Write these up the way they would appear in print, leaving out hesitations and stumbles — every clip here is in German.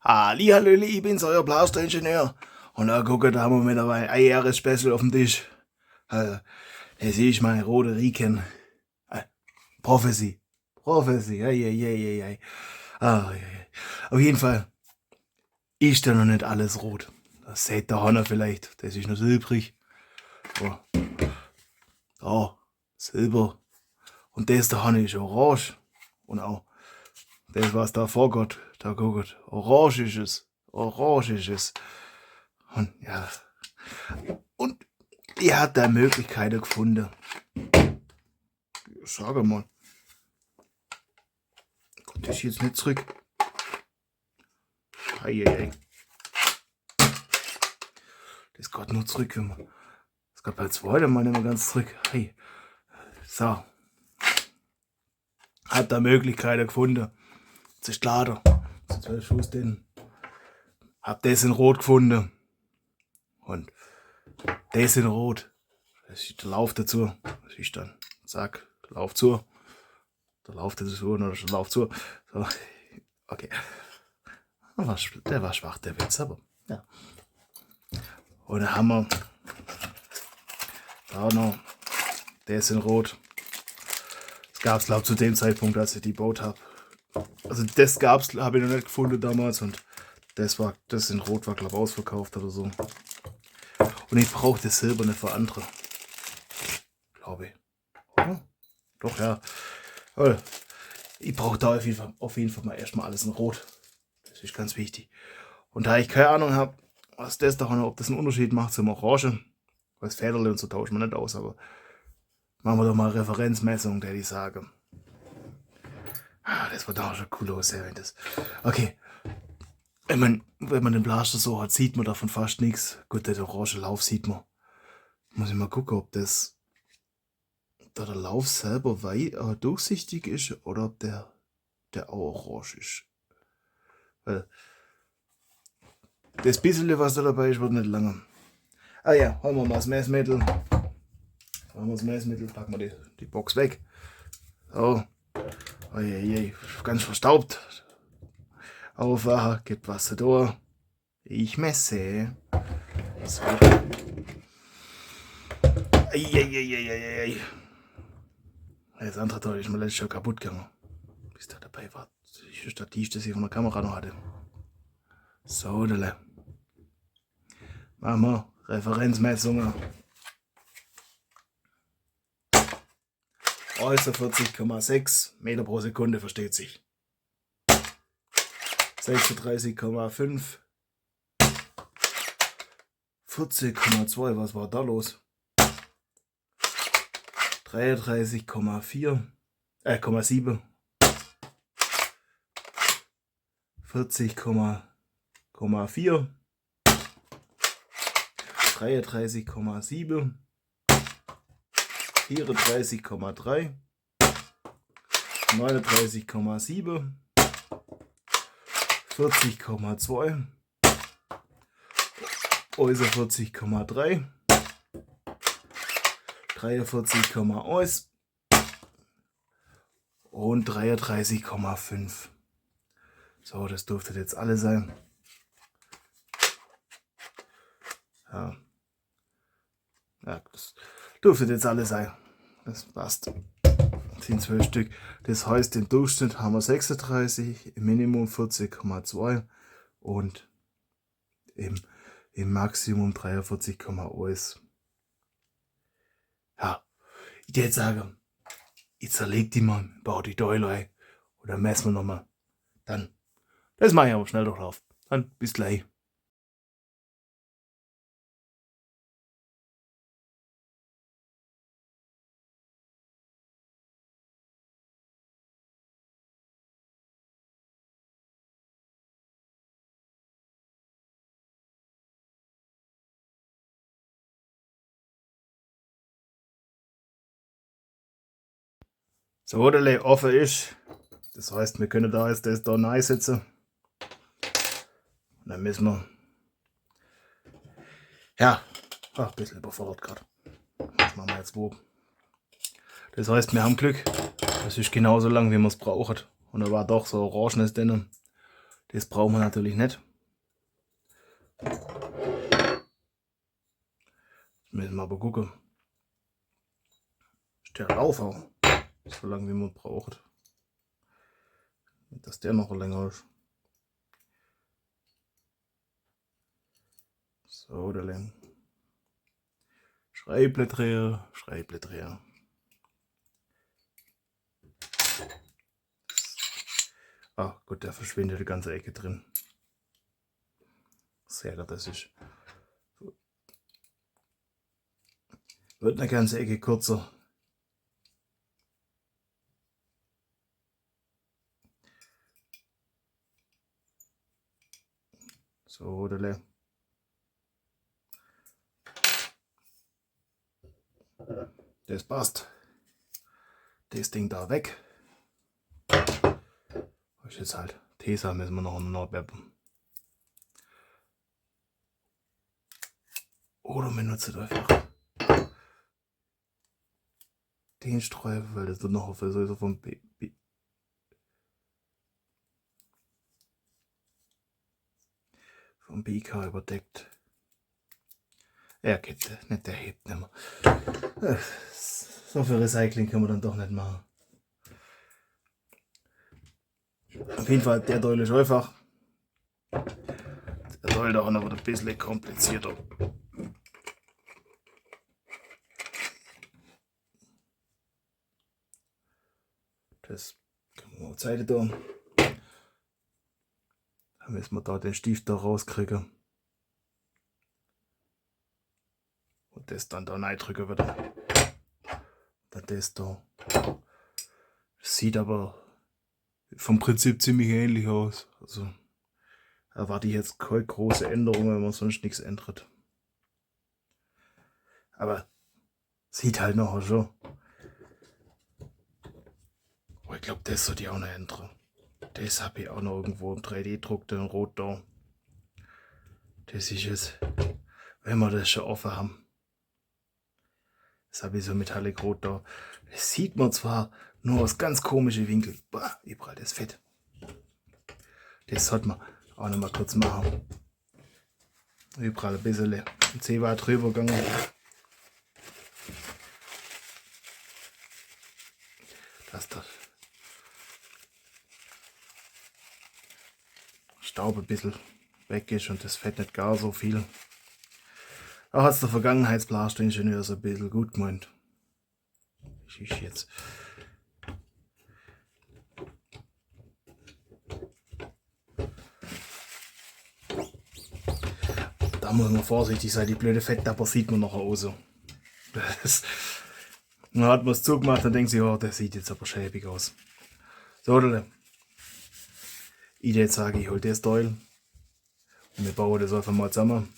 Hallihallöli, ich bin's, euer Blaster-Ingenieur. Und da gucke, da haben wir wieder ein Jahres-Special auf dem Tisch. Also, das ist meine rote Riken. Prophecy. Prophecy, ei. Ah, ei. Auf jeden Fall ist da noch nicht alles rot. Das seht der Honor vielleicht, das ist noch silbrig. Da, Silber. Und das da Honor ist orange. Und auch das, was da vorgeht, da guckt, orange ist es. Orange ist es. Und ja. Und die hat da Möglichkeiten gefunden. Sag mal. Kommt das jetzt nicht zurück? Eieiei. Das geht nur zurück, wenn man. Das geht beim zweiten Mal nicht mehr ganz zurück. Hey. So. Hat da Möglichkeiten gefunden. Das ist klar. So 12 Schuss denn. Hab das in Rot gefunden. Und das in Rot. Das ist der Lauf dazu. Das ist dann. Zack. Lauf zu. Der Lauf dazu oder der Lauf zu. So. Okay. Der war schwach, der Witz, aber ja. Und dann haben wir da noch das in Rot. Das gab es, glaube ich, zu dem Zeitpunkt, als ich die gebaut habe. Also das gab's, habe ich noch nicht gefunden damals und das in Rot war, glaube ich, ausverkauft oder so. Und ich brauche das Silber nicht für andere. Glaube ich. Oder? Doch, ja. Aber ich brauche da auf jeden Fall mal erstmal alles in Rot. Das ist ganz wichtig. Und da ich keine Ahnung habe, was das da, ob das einen Unterschied macht zum Orange, weil das Federle und so tauschen wir nicht aus, aber machen wir doch mal Referenzmessung, der die sage. Das wird auch schon cool aussehen, wenn das. Okay. Wenn man den Blaster so hat, sieht man davon fast nichts. Gut, der orange Lauf sieht man. Muss ich mal gucken, ob das da der Lauf selber durchsichtig ist oder ob der auch orange ist. Weil das bisschen, was da dabei ist, wird nicht lange. Ah ja, holen wir mal das Messmittel. Packen wir die Box weg. So. Oje, ganz verstaubt. Aufwachen, gibt Wasser durch. Ich messe. So. Eieieiei. Das andere Teil ist mir letztes Jahr kaputt gegangen. Bis da dabei war. Das Stativ, das ich von der Kamera noch hatte. So, Dele. Machen wir Referenzmessungen. Also 40,6 Meter pro Sekunde, versteht sich. 36,5. 40,2, was war da los? 33,4. 0,7. 40,4. 33,7. 34,3. 39,7. 40,2. Also 40,3. 43,1 und 33,5. So, das dürfte jetzt alle sein. Ja, das dürfte jetzt alle sein. Das passt. Das sind 12 Stück. Das heißt, im Durchschnitt haben wir 36, im Minimum 40,2 und im Maximum 43,1. Ja, ich würde sagen, ich zerleg die mal, baue die Teile ein und dann messen wir nochmal. Dann, das mache ich aber schnell durchlauf. Dann bis gleich. So, der Lay offen ist. Das heißt, wir können da jetzt das da reinsetzen. Und dann müssen wir. Ja, ein bisschen überfordert gerade. Das machen wir jetzt wo. Das heißt, wir haben Glück. Das ist genauso lang, wie man es braucht. Und da war doch so Orangenes drin. Das brauchen wir natürlich nicht. Müssen wir aber gucken. Ist der Lauf auch. So lange wie man braucht. Dass der noch länger ist. So, der Lärm. Schreibblätter. Ah, gut, der verschwindet die ganze Ecke drin. Sehr gut, das ist. Wird eine ganze Ecke kürzer. So, der Lärm. Das passt. Das Ding da weg. Ist jetzt halt. Tesa müssen wir noch nachwerben. Oder wir nutzen einfach den Streifen, weil das wird noch auf so vom BK überdeckt. Ja, geht nicht, der hebt nicht mehr. So viel Recycling können wir dann doch nicht machen. Auf jeden Fall, der Teil ist einfach. Der Teil da wird ein bisschen komplizierter. Das können wir auf die Seite tun. Dann müssen wir da den Stift da rauskriegen. Und das dann da reindrücken wieder. Dann das da. Sieht aber vom Prinzip ziemlich ähnlich aus. Also erwarte ich jetzt keine große Änderung, wenn man sonst nichts ändert. Aber sieht halt noch schon. Aber ich glaube, das sollte ich auch noch ändern. Das habe ich auch noch irgendwo im 3D-Druck, den Rot da. Das ist es, wenn wir das schon offen haben. Das habe ich so Metallic Rot da. Das sieht man zwar nur aus ganz komischen Winkeln. Boah, überall das Fett. Das sollte man auch noch mal kurz machen. Überall ein bisschen. Ein C war drüber gegangen. Dass der Staub ein bisschen weg ist und das Fett nicht gar so viel. Da hat es der Vergangenheitsblastingenieur so ein bisschen gut gemeint. Ich jetzt. Da muss man vorsichtig sein, die blöde Fetttapper sieht man nachher auch so. Dann hat man es zugemacht und denkt sich, oh, das sieht jetzt aber schäbig aus. So, ich jetzt sage, ich hole das Teil und wir bauen das einfach mal zusammen.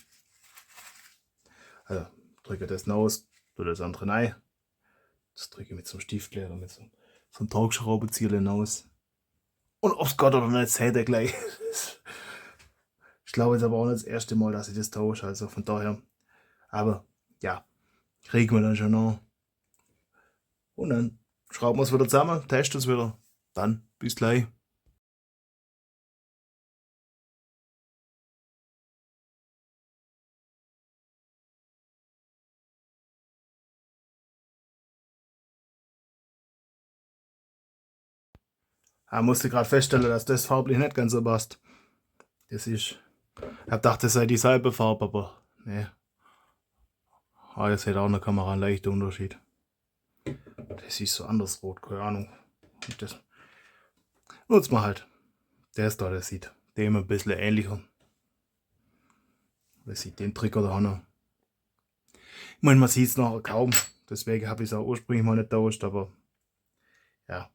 Also drücke das raus, tue das andere rein. Das drücke ich mit so einem Stiftlehrer, mit so einem Torx-Schraubenzieher hinaus. Und ob's Gott oder nicht, seht ihr gleich. Ich glaube jetzt aber auch nicht das erste Mal, dass ich das tausche, also von daher. Aber ja, kriegen wir dann schon noch. Und dann schrauben wir es wieder zusammen, testen es wieder. Dann bis gleich. Ich musste gerade feststellen, dass das farblich nicht ganz so passt. Das ist. Ich hab gedacht, das sei dieselbe Farbe, aber ne. Ihr seht auch in der Kamera einen leichten Unterschied. Das ist so anders rot, keine Ahnung. Und das nutzt man halt. Der ist da, der sieht dem ein bisschen ähnlicher. Man sieht den Trigger da noch. Ich meine, man sieht es nachher kaum. Deswegen habe ich es auch ursprünglich mal nicht getauscht, aber ja.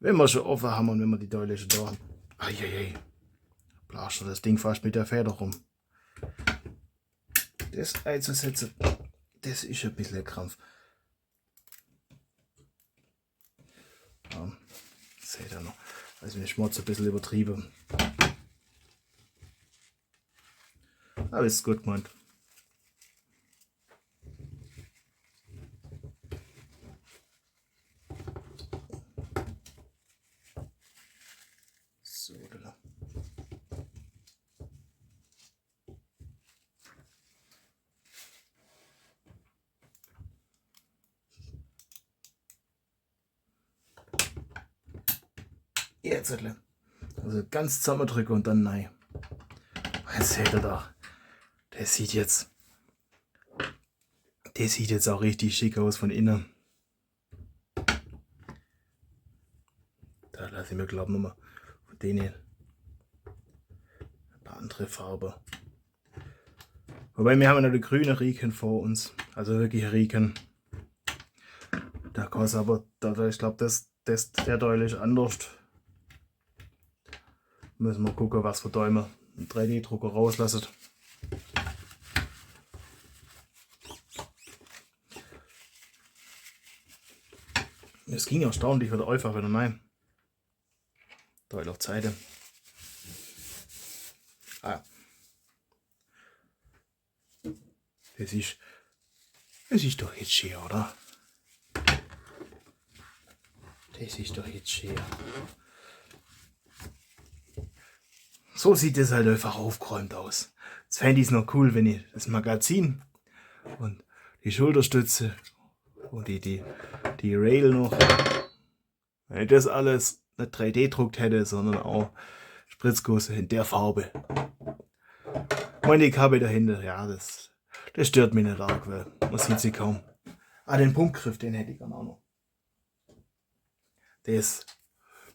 Wenn wir schon offen haben und wenn wir die Teile schon da haben. Eieiei. Blascht das Ding fast mit der Feder rum. Das einzusetzen, das ist ein bisschen ein Krampf. Ja, seht ihr noch. Also den Schmutz ein bisschen übertrieben. Aber ist gut gemeint. So. Jetzt. Also ganz zusammendrücken und dann nein. Was seht ihr da? Das sieht jetzt auch richtig schick aus von innen. Da lasse ich mir glaube nochmal von denen ein paar andere Farbe. Wobei wir haben noch die grüne Riken vor uns. Also wirklich Riken. Da kann es aber, ich glaube, der deutlich anders. Müssen wir gucken, was für Däume einen 3D-Drucker rauslassen. Es ging erstaunlich wieder einfach wieder rein. Deutlich auf Seite. Das ist doch jetzt schön, oder? Das ist doch jetzt schön. So sieht es halt einfach aufgeräumt aus. Jetzt fände ich es noch cool, wenn ich das Magazin und die Schulterstütze und die Rail noch, wenn ich das alles nicht 3D druckt hätte, sondern auch Spritzguss in der Farbe. Und die Kabel dahinter, ja, das stört mich nicht arg, weil man sieht sie kaum. Den Punktgriff, den hätte ich dann auch noch.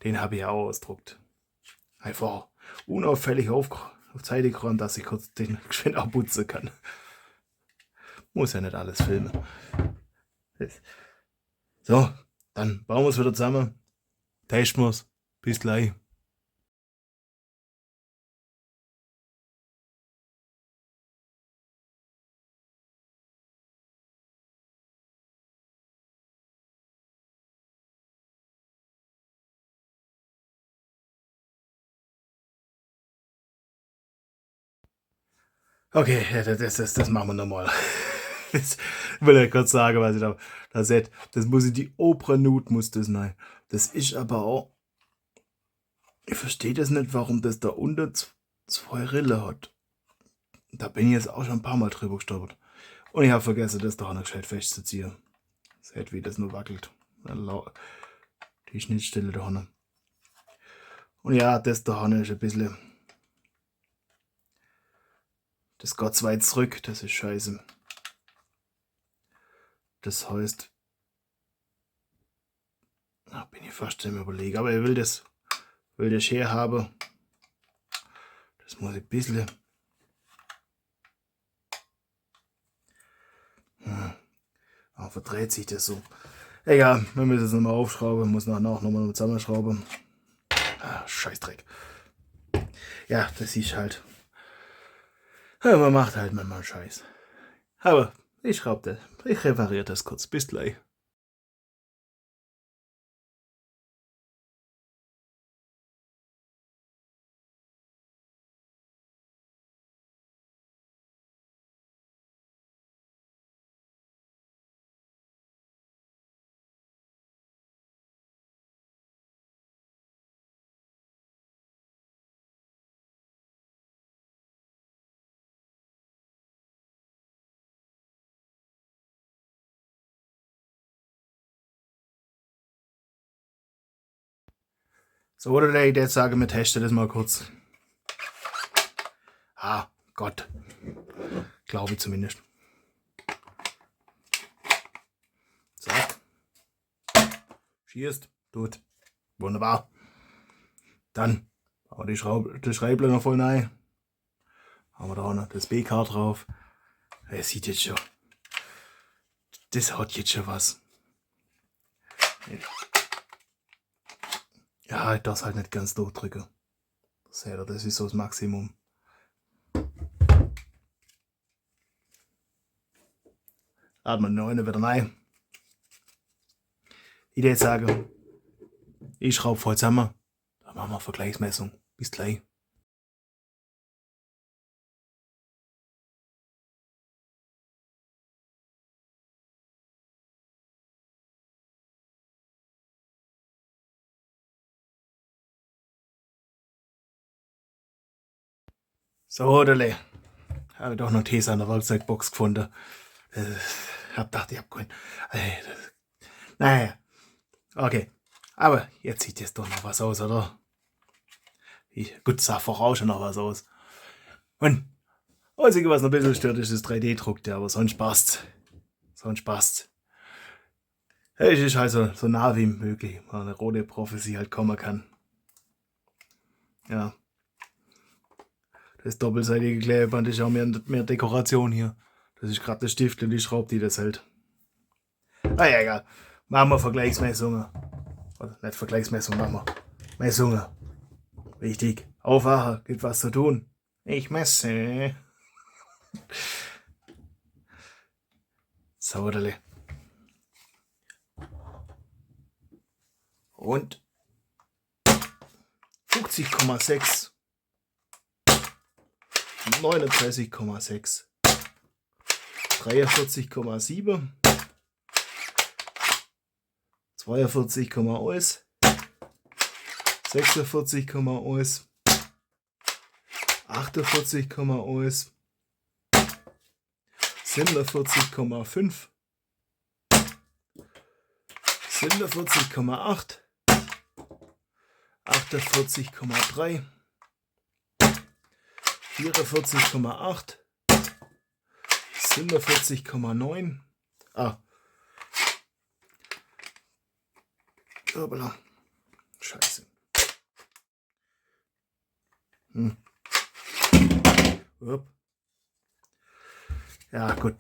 Den habe ich auch ausgedruckt. Einfach unauffällig auf Seite geräumt, dass ich kurz den geschwind abputzen kann. Muss ja nicht alles filmen. So, dann bauen wir es wieder zusammen. Testen wir es. Bis gleich. Okay, das machen wir nochmal. Ich will ja kurz sagen, was ich da seht. Das muss die Opera Nut muss das sein. Das ist aber auch. Ich verstehe das nicht, warum das da unten zwei Rille hat. Da bin ich jetzt auch schon ein paar Mal drüber gestolpert. Und ich habe vergessen, das da noch gescheit festzuziehen. Seht, wie das nur wackelt. Die Schnittstelle da hinten. Und ja, das da hinten ist ein bisschen. Das geht zu weit zurück, das ist scheiße. Das heißt, da bin ich fast im Überlegen, aber ich will das hier haben. Das muss ich ein bisschen. Aber verdreht sich das so. Egal, wir müssen es nochmal aufschrauben, muss nachher nochmal zusammenschrauben. Scheißdreck. Ja, das ist halt. Ja, man macht halt manchmal Scheiß. Aber ich schraube das. Ich repariere das kurz. Bis gleich. So, oder ich jetzt sage, wir testen das mal kurz. Gott. Glaube ich zumindest. So. Schießt. Tut. Wunderbar. Dann haben wir die Schreiber noch voll rein. Haben wir da noch das BK drauf. Es sieht jetzt schon. Das hat jetzt schon was. Ja, ich darf es halt nicht ganz durchdrücken. Das ist so das Maximum. Laden wir den neuen wieder rein. Ich würde jetzt sagen, ich schraube voll zusammen. Dann machen wir Vergleichsmessung. Bis gleich. So, Hodele. Habe ich doch noch Tees an der Werkzeugbox gefunden. Hab gedacht, ich hab keinen. Naja. Okay. Aber jetzt sieht jetzt doch noch was aus, oder? Gut, sah vorher schon noch was aus. Und das Einzige, was noch ein bisschen stört, ist das 3D-Druck, aber sonst passt. Sonst passt. Es ist halt so nah wie möglich, weil eine rote Prophecy halt kommen kann. Ja. Das doppelseitige Klebeband ist auch mehr Dekoration hier. Das ist gerade der Stift und die Schraube, die das hält. Ah ja, egal. Machen wir Vergleichsmessungen. Oder nicht Vergleichsmessungen, machen wir Messungen. Wichtig. Aufwachen, gibt was zu tun. Ich messe. Sauderle. Und 50,6. 39,6. 43,7. 42,1. 46,1. 48,1. 47,5. 47,8. 48,3. 44,8. 47,9. Hoppala. Scheiße. Ja, gut.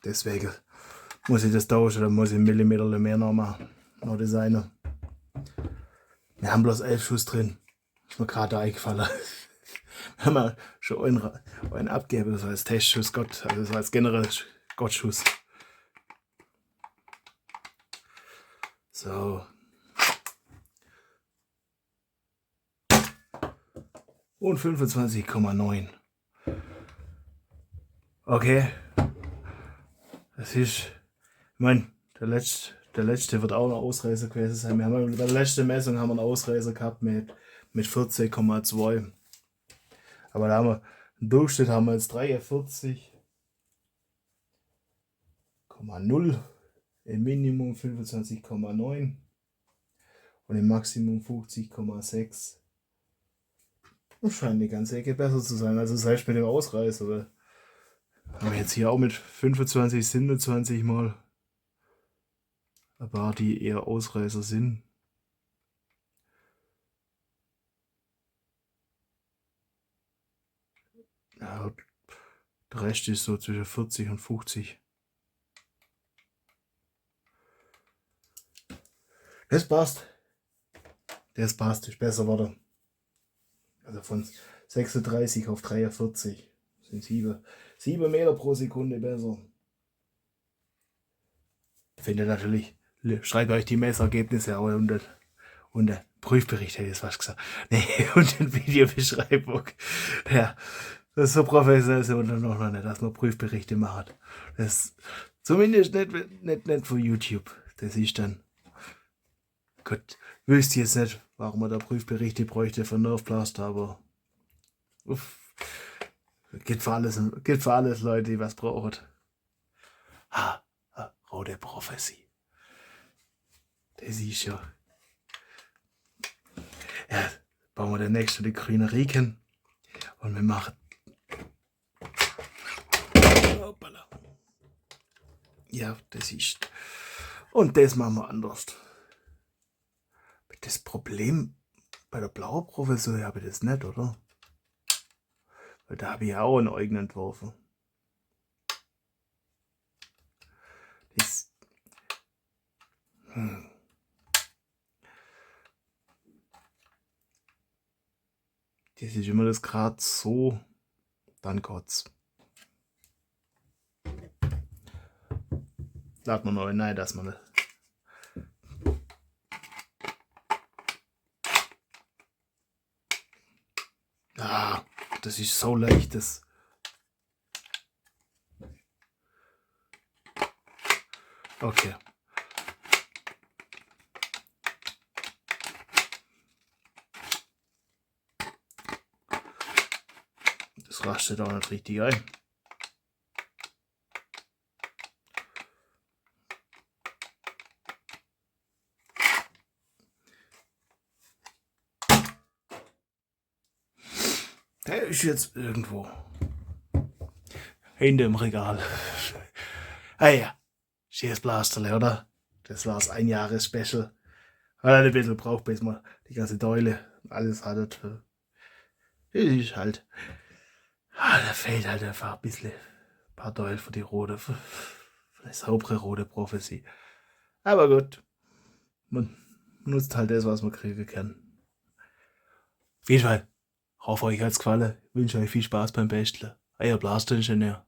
Deswegen muss ich das tauschen, dann muss ich einen Millimeter mehr noch machen. Noch das eine. Wir haben bloß 11 Schuss drin. Ist mir gerade eingefallen. Wir haben ja schon einen abgegeben, das als Testschuss Gott, also das als generell Gottschuss. So. Und 25,9. Okay. Das ist, ich meine, der letzte wird auch ein Ausreißer gewesen sein. Wir haben bei der letzten Messung haben wir einen Ausreißer gehabt mit 14,2. Aber da haben wir, im Durchschnitt haben wir jetzt 43,0, im Minimum 25,9 und im Maximum 50,6. Das scheint eine ganze Ecke besser zu sein. Also das heißt mit dem Ausreißer. Weil haben wir jetzt hier auch mit 25, 27 mal ein paar, die eher Ausreißer sind. Ja, der Rest ist so zwischen 40 und 50. Das passt. Das passt, ist besser geworden. Also von 36 auf 43 sind 7 Meter pro Sekunde besser. Ich finde natürlich, schreibt euch die Messergebnisse auch unter der Prüfbericht, hätte ich jetzt fast gesagt. Nee, und in Videobeschreibung. Ja, das ist so professionell sind wir dann noch nicht, dass man Prüfberichte macht. Das zumindest nicht für YouTube. Das ist dann. Gott, wüsste jetzt nicht, warum man da Prüfberichte bräuchte von Nerfblaster, aber geht für alles, Leute, die was brauchen. Rote Prophecy. Das ist ja. Ja, bauen wir den nächsten die grüne Rieken und wir machen. Hoppala. Ja, das ist. Und das machen wir anders. Das Problem bei der blauen Professor habe ich das nicht, oder? Weil da habe ich auch einen eigenen entworfen. Das. Das ist immer das Grad so, dann geht's. Laden wir noch nein, dass man nicht. Das ist so leicht, das. Okay. Das rastet auch nicht richtig ein. Der ist jetzt irgendwo. Hinter dem Regal. Ah ja. Schönes Blasterle, oder? Das war's, 1 Jahres-Special. Hat ein bisschen braucht, bis man die ganze Deule alles hat. Ist halt. Da fehlt halt einfach ein bisschen. Ein paar Deulen für die rote. Für die saubere rote Prophezie. Aber gut. Man nutzt halt das, was man kriegen kann. Auf jeden Fall. Hoffe, euch hat's gefallen. Wünsche euch viel Spaß beim Basteln. Euer Blaster-Ingenieur.